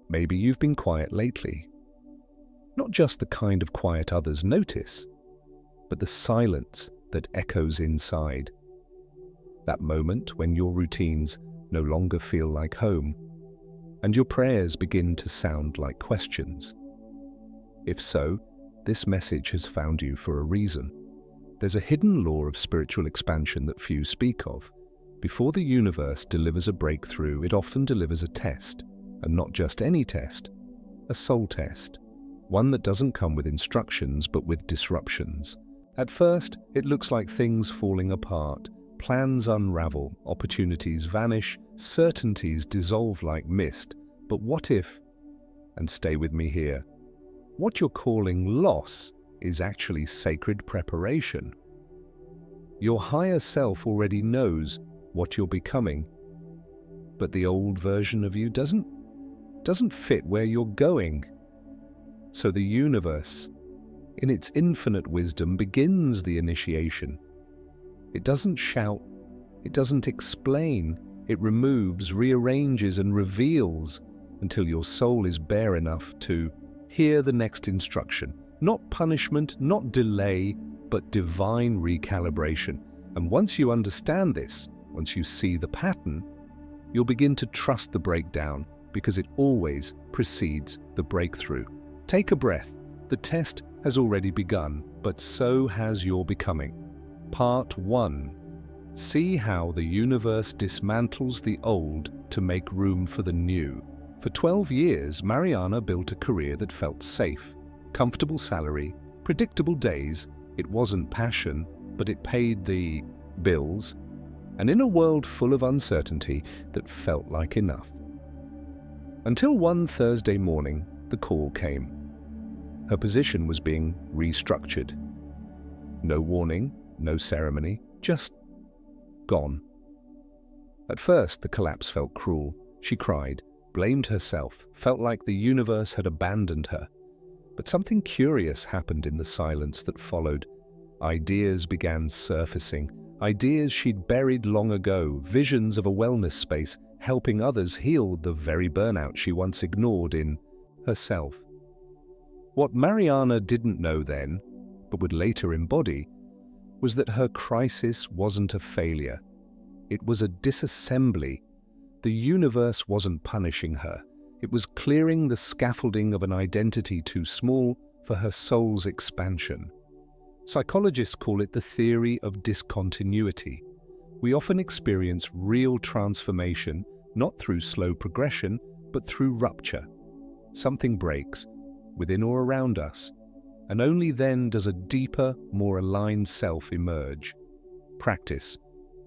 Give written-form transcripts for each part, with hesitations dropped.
Maybe you've been quiet lately. Not just the kind of quiet others notice, but the silence that echoes inside. That moment when your routines no longer feel like home, and your prayers begin to sound like questions. If so, this message has found you for a reason. There's a hidden law of spiritual expansion that few speak of. Before the universe delivers a breakthrough, it often delivers a test, and not just any test, a soul test, one that doesn't come with instructions but with disruptions. At first, it looks like things falling apart, plans unravel, opportunities vanish, certainties dissolve like mist. But what if, and stay with me here, what you're calling loss is actually sacred preparation? Your higher self already knows what you're becoming, but the old version of you doesn't fit where you're going. So the universe, in its infinite wisdom, begins the initiation. It doesn't shout, it doesn't explain, it removes, rearranges, and reveals until your soul is bare enough to hear the next instruction. Not punishment, not delay, but divine recalibration. And once you understand this, once you see the pattern, you'll begin to trust the breakdown because it always precedes the breakthrough. Take a breath. The test has already begun, but so has your becoming. Part 1. See how the universe dismantles the old to make room for the new. For 12 years, Mariana built a career that felt safe. Comfortable salary, predictable days. It wasn't passion, but it paid the bills. And in a world full of uncertainty, that felt like enough. Until one Thursday morning, the call came. Her position was being restructured. No warning, no ceremony, just gone. At first, the collapse felt cruel. She cried, blamed herself, felt like the universe had abandoned her. But something curious happened in the silence that followed. Ideas began surfacing, ideas she'd buried long ago, visions of a wellness space, helping others heal the very burnout she once ignored in herself. What Mariana didn't know then, but would later embody, was that her crisis wasn't a failure. It was a disassembly. The universe wasn't punishing her. It was clearing the scaffolding of an identity too small for her soul's expansion. Psychologists call it the theory of discontinuity. We often experience real transformation, not through slow progression, but through rupture. Something breaks, within or around us, and only then does a deeper, more aligned self emerge. Practice.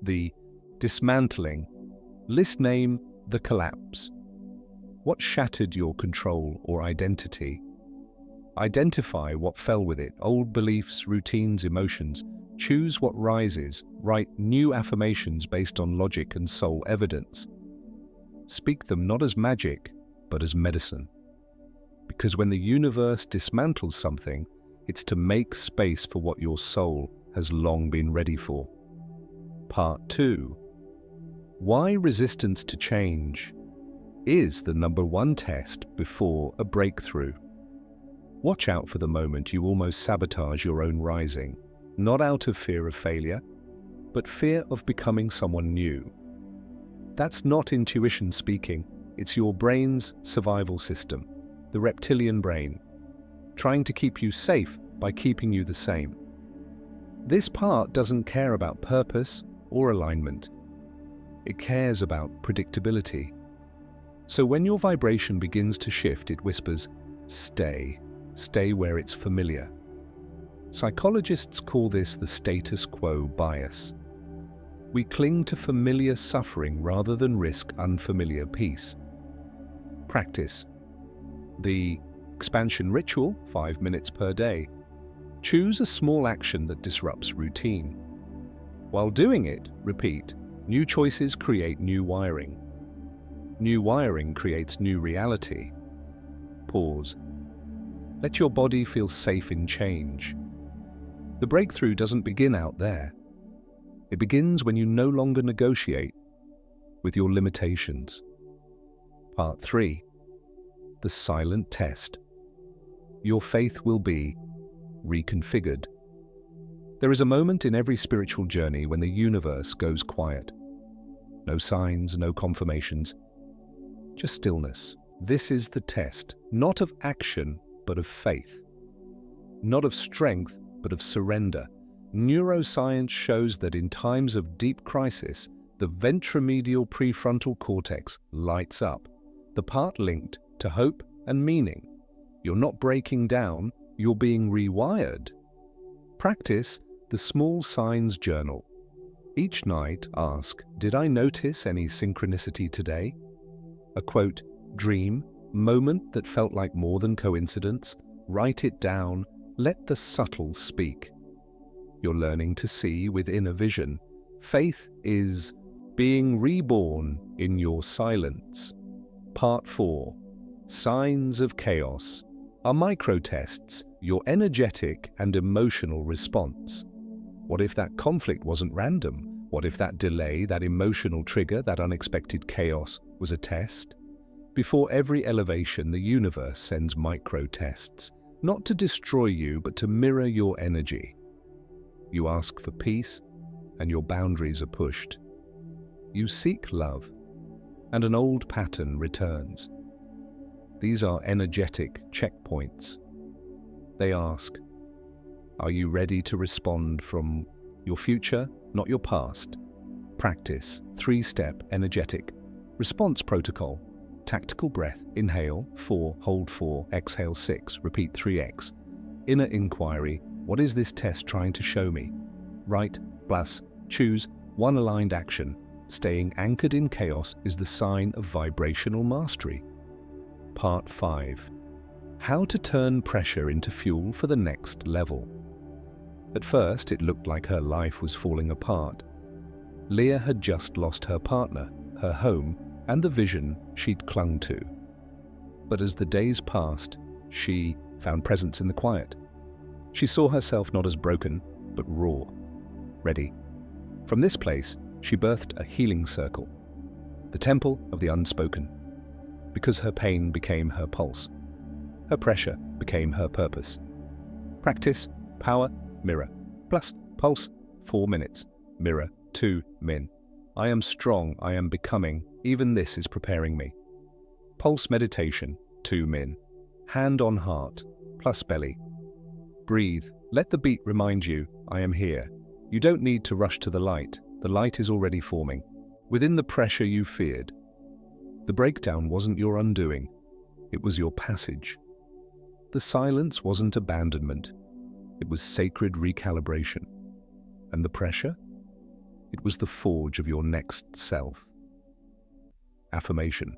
The dismantling. List name, the collapse. What shattered your control or identity? Identify what fell with it, old beliefs, routines, emotions. Choose what rises. Write new affirmations based on logic and soul evidence. Speak them not as magic, but as medicine. Because when the universe dismantles something, it's to make space for what your soul has long been ready for. Part 2. Why resistance to change is the #1 test before a breakthrough. Watch out for the moment you almost sabotage your own rising, not out of fear of failure, but fear of becoming someone new. That's not intuition speaking, it's your brain's survival system, the reptilian brain, trying to keep you safe by keeping you the same. This part doesn't care about purpose or alignment. It cares about predictability. So when your vibration begins to shift, it whispers, stay. Stay where it's familiar. Psychologists call this the status quo bias. We cling to familiar suffering rather than risk unfamiliar peace. Practice. The expansion ritual, 5 minutes per day. Choose a small action that disrupts routine. While doing it, repeat, new choices create new wiring. New wiring creates new reality. Pause. Let your body feel safe in change. The breakthrough doesn't begin out there. It begins when you no longer negotiate with your limitations. Part 3. the silent test. Your faith will be reconfigured. There is a moment in every spiritual journey when the universe goes quiet. No signs, no confirmations, just stillness. This is the test, not of action, but of faith. Not of strength, but of surrender. Neuroscience shows that in times of deep crisis, the ventromedial prefrontal cortex lights up, the part linked to hope and meaning. You're not breaking down, you're being rewired. Practice the small signs journal. Each night ask, did I notice any synchronicity today? A quote, dream, moment that felt like more than coincidence. Write it down, let the subtle speak. You're learning to see with inner vision. Faith is being reborn in your silence. Part 4. Signs of chaos are micro-tests, your energetic and emotional response. What if that conflict wasn't random? What if that delay, that emotional trigger, that unexpected chaos was a test? Before every elevation, the universe sends micro-tests, not to destroy you, but to mirror your energy. You ask for peace, and your boundaries are pushed. You seek love, and an old pattern returns. These are energetic checkpoints. They ask, are you ready to respond from your future, not your past? Practice 3-step energetic response protocol. Tactical breath, inhale 4, hold 4, exhale 6, repeat 3x. Inner inquiry, what is this test trying to show me? Right, plus, choose one aligned action. Staying anchored in chaos is the sign of vibrational mastery. Part 5. How to turn pressure into fuel for the next level. At first, it looked like her life was falling apart. Leah had just lost her partner, her home, and the vision she'd clung to. But as the days passed, she found presence in the quiet. She saw herself not as broken, but raw, ready. From this place, she birthed a healing circle, the temple of the unspoken, because her pain became her pulse. Her pressure became her purpose. Practice, power, mirror, plus pulse, 4 minutes, mirror, 2 min. I am strong, I am becoming, even this is preparing me. Pulse meditation, 2 min. Hand on heart, plus belly. Breathe, let the beat remind you, I am here. You don't need to rush to the light is already forming. Within the pressure you feared. The breakdown wasn't your undoing, it was your passage. The silence wasn't abandonment, it was sacred recalibration. And the pressure? It was the forge of your next self. Affirmation.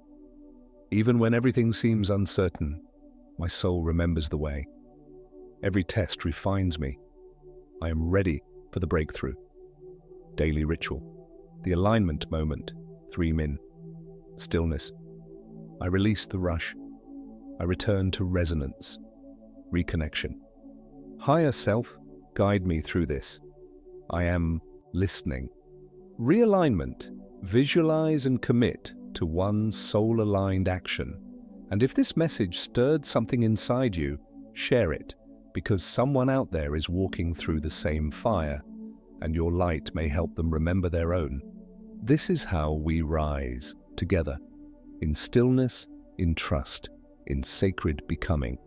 Even when everything seems uncertain, my soul remembers the way. Every test refines me. I am ready for the breakthrough. Daily ritual. The alignment moment, 3 min. Stillness. I release the rush. I return to resonance. Reconnection. Higher self, guide me through this. I am listening. Realignment. Visualize and commit to one soul-aligned action. And if this message stirred something inside you, share it, because someone out there is walking through the same fire, and your light may help them remember their own. This is how we rise together, in stillness, in trust, in sacred becoming.